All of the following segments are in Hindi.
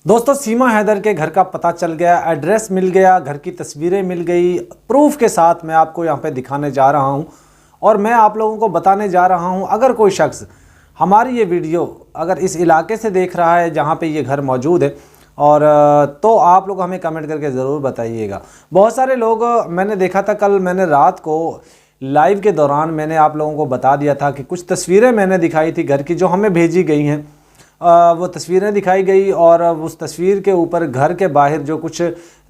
दोस्तों सीमा हैदर के घर का पता चल गया, एड्रेस मिल गया, घर की तस्वीरें मिल गई, प्रूफ के साथ मैं आपको यहाँ पे दिखाने जा रहा हूँ और मैं आप लोगों को बताने जा रहा हूँ। अगर कोई शख्स हमारी ये वीडियो अगर इस इलाके से देख रहा है जहाँ पे ये घर मौजूद है और तो आप लोग हमें कमेंट करके ज़रूर बताइएगा। बहुत सारे लोग मैंने देखा था, कल मैंने रात को लाइव के दौरान मैंने आप लोगों को बता दिया था कि कुछ तस्वीरें मैंने दिखाई थी घर की जो हमें भेजी गई हैं। वो तस्वीरें दिखाई गई और उस तस्वीर के ऊपर घर के बाहर जो कुछ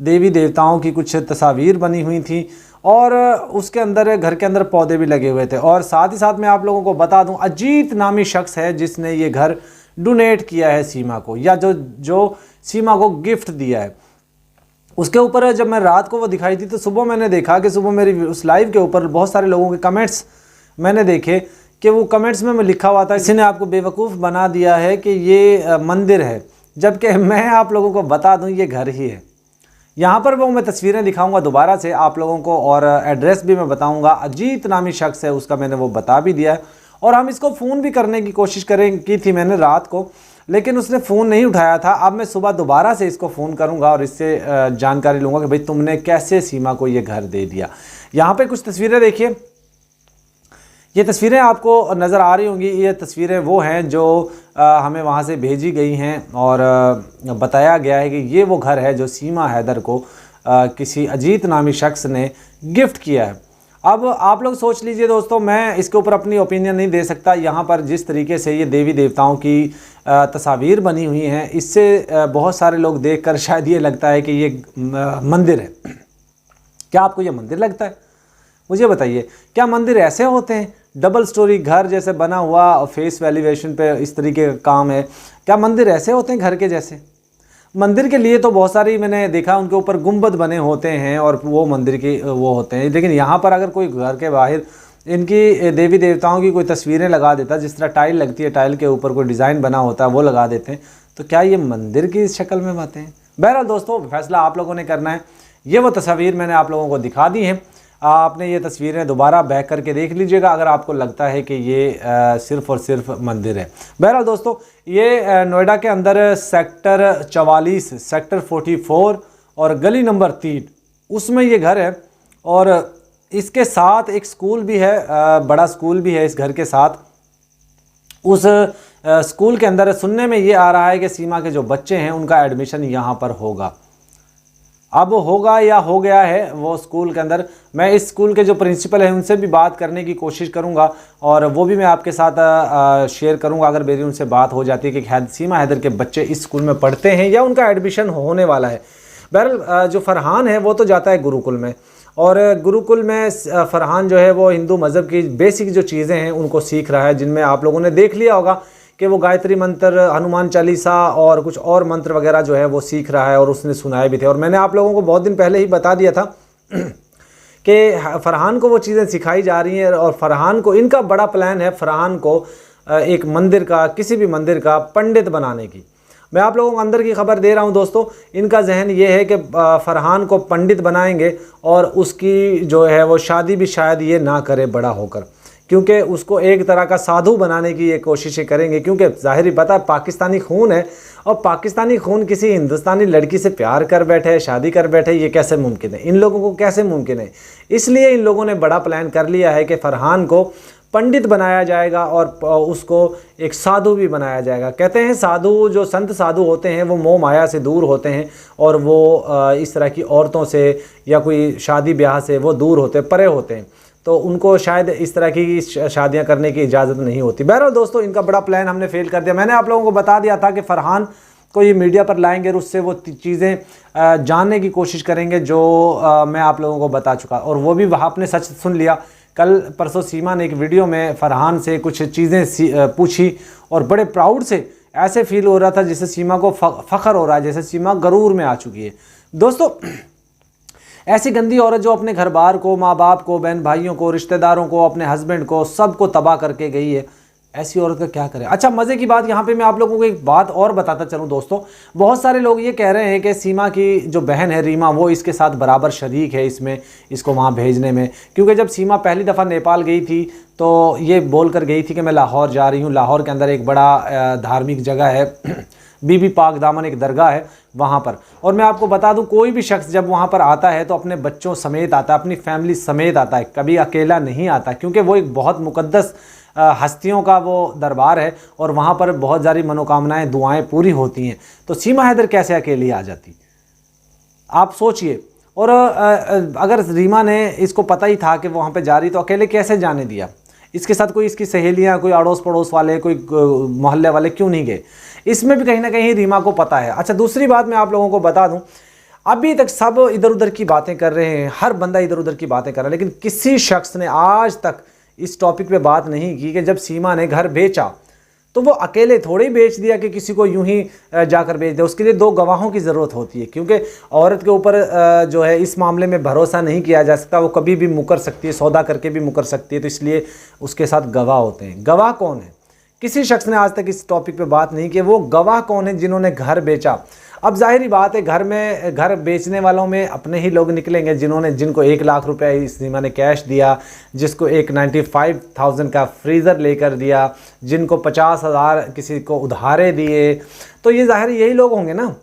देवी देवताओं की कुछ तस्वीर बनी हुई थी और उसके अंदर घर के अंदर पौधे भी लगे हुए थे। और साथ ही साथ मैं आप लोगों को बता दूं, अजीत नामी शख्स है जिसने ये घर डोनेट किया है सीमा को, या जो सीमा को गिफ्ट दिया है। उसके ऊपर जब मैं रात को वो दिखाई थी तो सुबह मैंने देखा कि सुबह मेरी उस लाइव के ऊपर बहुत सारे लोगों के कमेंट्स मैंने देखे कि वो कमेंट्स में लिखा हुआ था, किसी ने आपको बेवकूफ़ बना दिया है कि ये मंदिर है, जबकि मैं आप लोगों को बता दूं ये घर ही है। यहाँ पर वो मैं तस्वीरें दिखाऊंगा दोबारा से आप लोगों को और एड्रेस भी मैं बताऊंगा। अजीत नामी शख्स है, उसका मैंने वो बता भी दिया है और हम इसको फ़ोन भी करने की कोशिश की थी मैंने रात को, लेकिन उसने फ़ोन नहीं उठाया था। अब मैं सुबह दोबारा से इसको फ़ोन करूँगा और इससे जानकारी लूँगा कि भाई तुमने कैसे सीमा को ये घर दे दिया। यहाँ पर कुछ तस्वीरें देखिए, ये तस्वीरें आपको नज़र आ रही होंगी। ये तस्वीरें वो हैं जो हमें वहाँ से भेजी गई हैं और बताया गया है कि ये वो घर है जो सीमा हैदर को किसी अजीत नामी शख्स ने गिफ्ट किया है। अब आप लोग सोच लीजिए दोस्तों, मैं इसके ऊपर अपनी ओपिनियन नहीं दे सकता। यहाँ पर जिस तरीके से ये देवी देवताओं की तस्वीर बनी हुई हैं, इससे बहुत सारे लोग देखकर शायद ये लगता है कि ये मंदिर है। क्या आपको ये मंदिर लगता है? मुझे बताइए, क्या मंदिर ऐसे होते हैं? डबल स्टोरी घर जैसे बना हुआ, फेस वैल्यूएशन पे इस तरीके का काम है। क्या मंदिर ऐसे होते हैं घर के जैसे? मंदिर के लिए तो बहुत सारी मैंने देखा उनके ऊपर गुंबद बने होते हैं और वो मंदिर की वो होते हैं। लेकिन यहाँ पर अगर कोई घर के बाहर इनकी देवी देवताओं की कोई तस्वीरें लगा देता, जिस तरह टाइल लगती है, टाइल के ऊपर कोई डिज़ाइन बना होता है वो लगा देते हैं, तो क्या ये मंदिर की शक्ल में बातें हैं? बहरहाल दोस्तों, फैसला आप लोगों ने करना है। ये वो तस्वीर मैंने आप लोगों को दिखा दी है, आपने ये तस्वीरें दोबारा बैक करके देख लीजिएगा अगर आपको लगता है कि ये सिर्फ़ और सिर्फ मंदिर है। बहरहाल दोस्तों, ये नोएडा के अंदर सेक्टर 44, सेक्टर 44 और गली नंबर 3 उसमें ये घर है और इसके साथ एक स्कूल भी है, बड़ा स्कूल भी है इस घर के साथ। उस स्कूल के अंदर सुनने में ये आ रहा है कि सीमा के जो बच्चे हैं उनका एडमिशन यहाँ पर होगा। अब होगा या हो गया है वो स्कूल के अंदर। मैं इस स्कूल के जो प्रिंसिपल हैं उनसे भी बात करने की कोशिश करूंगा और वो भी मैं आपके साथ शेयर करूंगा अगर मेरी उनसे बात हो जाती है कि सीमा हैदर के बच्चे इस स्कूल में पढ़ते हैं या उनका एडमिशन होने वाला है। बहरहाल जो फरहान है वो तो जाता है गुरुकुल में, और गुरुकुल में फरहान जो है वो हिंदू मज़हब की बेसिक जो चीज़ें हैं उनको सीख रहा है, जिनमें आप लोगों ने देख लिया होगा कि वो गायत्री मंत्र, हनुमान चालीसा और कुछ और मंत्र वगैरह जो है वो सीख रहा है और उसने सुनाए भी थे। और मैंने आप लोगों को बहुत दिन पहले ही बता दिया था कि फरहान को वो चीज़ें सिखाई जा रही हैं और फरहान को, इनका बड़ा प्लान है फरहान को एक मंदिर का, किसी भी मंदिर का पंडित बनाने की। मैं आप लोगों को अंदर की खबर दे रहा हूं दोस्तों, इनका जहन ये है कि फरहान को पंडित बनाएंगे और उसकी जो है वो शादी भी शायद ये ना करे बड़ा होकर, क्योंकि उसको एक तरह का साधु बनाने की ये कोशिशें करेंगे। क्योंकि ज़ाहिर ही पता है पाकिस्तानी खून है और पाकिस्तानी खून किसी हिंदुस्तानी लड़की से प्यार कर बैठे, शादी कर बैठे, ये कैसे मुमकिन है? इन लोगों को कैसे मुमकिन है? इसलिए इन लोगों ने बड़ा प्लान कर लिया है कि फरहान को पंडित बनाया जाएगा और उसको एक साधु भी बनाया जाएगा। कहते हैं साधु, जो संत साधु होते हैं वो मोह माया से दूर होते हैं और वो इस तरह की औरतों से या कोई शादी ब्याह से वो दूर होते, परे होते हैं, तो उनको शायद इस तरह की शादियां करने की इजाज़त नहीं होती। बहरहाल दोस्तों, इनका बड़ा प्लान हमने फेल कर दिया। मैंने आप लोगों को बता दिया था कि फरहान को ये मीडिया पर लाएंगे और उससे वो चीज़ें जानने की कोशिश करेंगे जो मैं आप लोगों को बता चुका, और वो भी वहाँ आपने सच सुन लिया। कल परसों सीमा ने एक वीडियो में फरहान से कुछ चीज़ें पूछी और बड़े प्राउड से ऐसे फील हो रहा था जैसे सीमा को फ़ख्र हो रहा है, जैसे सीमा गरूर में आ चुकी है। दोस्तों, ऐसी गंदी औरत जो अपने घर बार को, माँ बाप को, बहन भाइयों को, रिश्तेदारों को, अपने हस्बैंड को, सबको तबाह करके गई है, ऐसी औरत का क्या करें। अच्छा, मज़े की बात यहाँ पे मैं आप लोगों को एक बात और बताता चलूँ दोस्तों, बहुत सारे लोग ये कह रहे हैं कि सीमा की जो बहन है रीमा, वो इसके साथ बराबर शरीक है इसमें, इसको वहाँ भेजने में। क्योंकि जब सीमा पहली दफ़ा नेपाल गई थी तो ये बोल कर गई थी कि मैं लाहौर जा रही हूँ। लाहौर के अंदर एक बड़ा धार्मिक जगह है, बीबी पाक दामन एक दरगाह है वहाँ पर। और मैं आपको बता दूँ, कोई भी शख्स जब वहाँ पर आता है तो अपने बच्चों समेत आता है, अपनी फैमिली समेत आता है, कभी अकेला नहीं आता। क्योंकि वो एक बहुत मुक़द्दस हस्तियों का वो दरबार है और वहाँ पर बहुत सारी मनोकामनाएं, दुआएं पूरी होती हैं। तो सीमा हैदर कैसे अकेली आ जाती, आप सोचिए। और अगर रीमा ने इसको पता ही था कि वो वहाँ पे जा रही, तो अकेले कैसे जाने दिया। इसके साथ कोई इसकी सहेलियाँ, कोई अड़ोस पड़ोस वाले, कोई मोहल्ले वाले क्यों नहीं गए, इसमें भी कहीं ना कहीं रीमा को पता है। अच्छा, दूसरी बात मैं आप लोगों को बता दूं, अभी तक सब इधर उधर की बातें कर रहे हैं, हर बंदा इधर उधर की बातें कर रहा है, लेकिन किसी शख्स ने आज तक इस टॉपिक पे बात नहीं की कि जब सीमा ने घर बेचा तो वो अकेले थोड़ी बेच दिया कि किसी को यूं ही जाकर बेच दिया। उसके लिए दो गवाहों की ज़रूरत होती है, क्योंकि औरत के ऊपर जो है इस मामले में भरोसा नहीं किया जा सकता। वो कभी भी मुकर सकती है, सौदा करके भी मुकर सकती है, तो इसलिए उसके साथ गवाह होते हैं। गवाह कौन है, किसी शख्स ने आज तक इस टॉपिक पे बात नहीं की। वो गवाह कौन है जिन्होंने घर बेचा। अब जाहिर बात है, घर बेचने वालों में अपने ही लोग निकलेंगे, जिनको 1 लाख रुपए इस सीमा ने कैश दिया, जिसको एक 95,000 का फ्रीज़र लेकर दिया, जिनको 50,000 किसी को उधारे दिए। तो ये जाहिर यही लोग होंगे ना,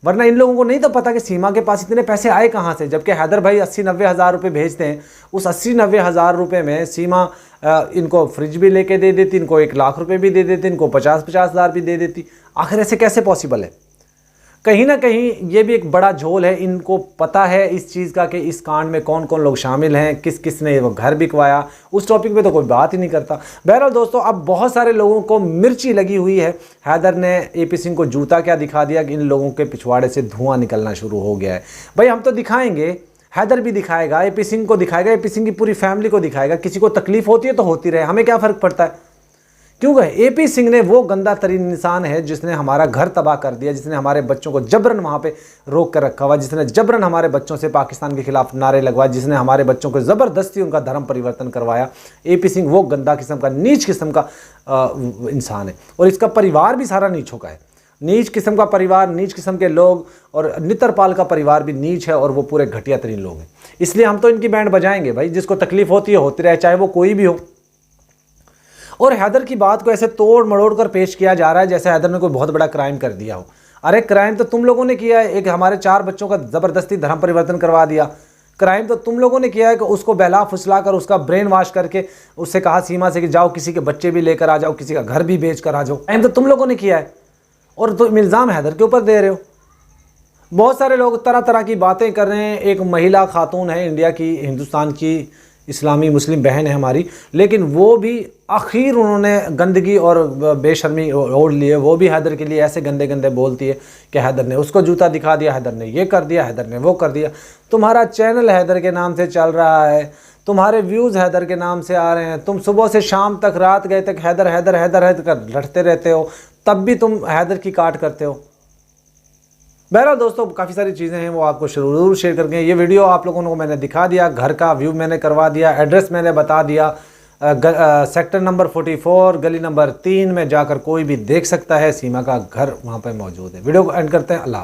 वरना इन लोगों को नहीं तो पता कि सीमा के पास इतने पैसे आए कहाँ से। जबकि हैदर भाई 80-90 हज़ार रुपये भेजते हैं, उस 80-90 हज़ार रुपये में सीमा इनको फ्रिज भी लेके दे देती, इनको 1 लाख रुपए भी दे देती, इनको 50-50 हज़ार भी दे देती। आखिर ऐसे कैसे पॉसिबल है। कहीं ना कहीं ये भी एक बड़ा झोल है। इनको पता है इस चीज़ का कि इस कांड में कौन कौन लोग शामिल हैं, किस किस ने वो घर बिकवाया, उस टॉपिक पे तो कोई बात ही नहीं करता। बहरहाल दोस्तों, अब बहुत सारे लोगों को मिर्ची लगी हुई है। हैदर ने AP सिंह को जूता क्या दिखा दिया कि इन लोगों के पिछवाड़े से धुआं निकलना शुरू हो गया है। भाई हम तो दिखाएंगे, हैदर भी दिखाएगा, AP सिंह को दिखाएगा, AP सिंह की पूरी फैमिली को दिखाएगा। किसी को तकलीफ होती है तो होती रहे, हमें क्या फ़र्क पड़ता है। क्योंकि AP सिंह ने वो गंदा तरीन इंसान है जिसने हमारा घर तबाह कर दिया, जिसने हमारे बच्चों को जबरन वहाँ पे रोक कर रखा हुआ, जिसने जबरन हमारे बच्चों से पाकिस्तान के खिलाफ नारे लगवाए, जिसने हमारे बच्चों को ज़बरदस्ती उनका धर्म परिवर्तन करवाया। AP सिंह वो गंदा किस्म का, नीच किस्म का इंसान है। और इसका परिवार भी सारा नीचों का है, नीच किस्म का परिवार, नीच किस्म के लोग। और नित्रपाल का परिवार भी नीच है और वो पूरे घटिया तरीन लोग हैं। इसलिए हम तो इनकी बैंड बजाएंगे भाई, जिसको तकलीफ होती है होती रहे, चाहे वो कोई भी हो। और हैदर की बात को ऐसे तोड़ मड़ोड़ कर पेश किया जा रहा है जैसे हैदर ने कोई बहुत बड़ा क्राइम कर दिया हो। अरे क्राइम तो तुम लोगों ने किया है, एक हमारे 4 बच्चों का ज़बरदस्ती धर्म परिवर्तन करवा दिया। क्राइम तो तुम लोगों ने किया है कि उसको बहला फुसला कर, उसका ब्रेन वॉश करके उससे कहा सीमा से कि जाओ किसी के बच्चे भी लेकर आ जाओ, किसी का घर भी बेच कर आ जाओ। क्राइम तो तुम लोगों ने किया है और तुम इल्ज़ाम हैदर के ऊपर दे रहे हो। बहुत सारे लोग तरह तरह की बातें कर रहे हैं। एक महिला खातून है इंडिया की, हिंदुस्तान की इस्लामी मुस्लिम बहन है हमारी, लेकिन वो भी आखिर उन्होंने गंदगी और बेशर्मी ओढ़ ली है। वो भी हैदर के लिए ऐसे गंदे गंदे बोलती है कि हैदर ने उसको जूता दिखा दिया, हैदर ने ये कर दिया, हैदर ने वो कर दिया। तुम्हारा चैनल हैदर के नाम से चल रहा है, तुम्हारे व्यूज़ हैदर के नाम से आ रहे हैं, तुम सुबह से शाम तक, रात गए तक हैदर हैदर हैदर हैदर कर लड़ते रहते हो, तब भी तुम हैदर की काट करते हो। बहरहाल दोस्तों, काफ़ी सारी चीज़ें हैं वो आपको ज़रूर शेयर करके। ये वीडियो आप लोगों को मैंने दिखा दिया, घर का व्यू मैंने करवा दिया, एड्रेस मैंने बता दिया। सेक्टर नंबर 44 गली नंबर 3 में जाकर कोई भी देख सकता है, सीमा का घर वहाँ पर मौजूद है। वीडियो को एंड करते हैं। अल्लाह।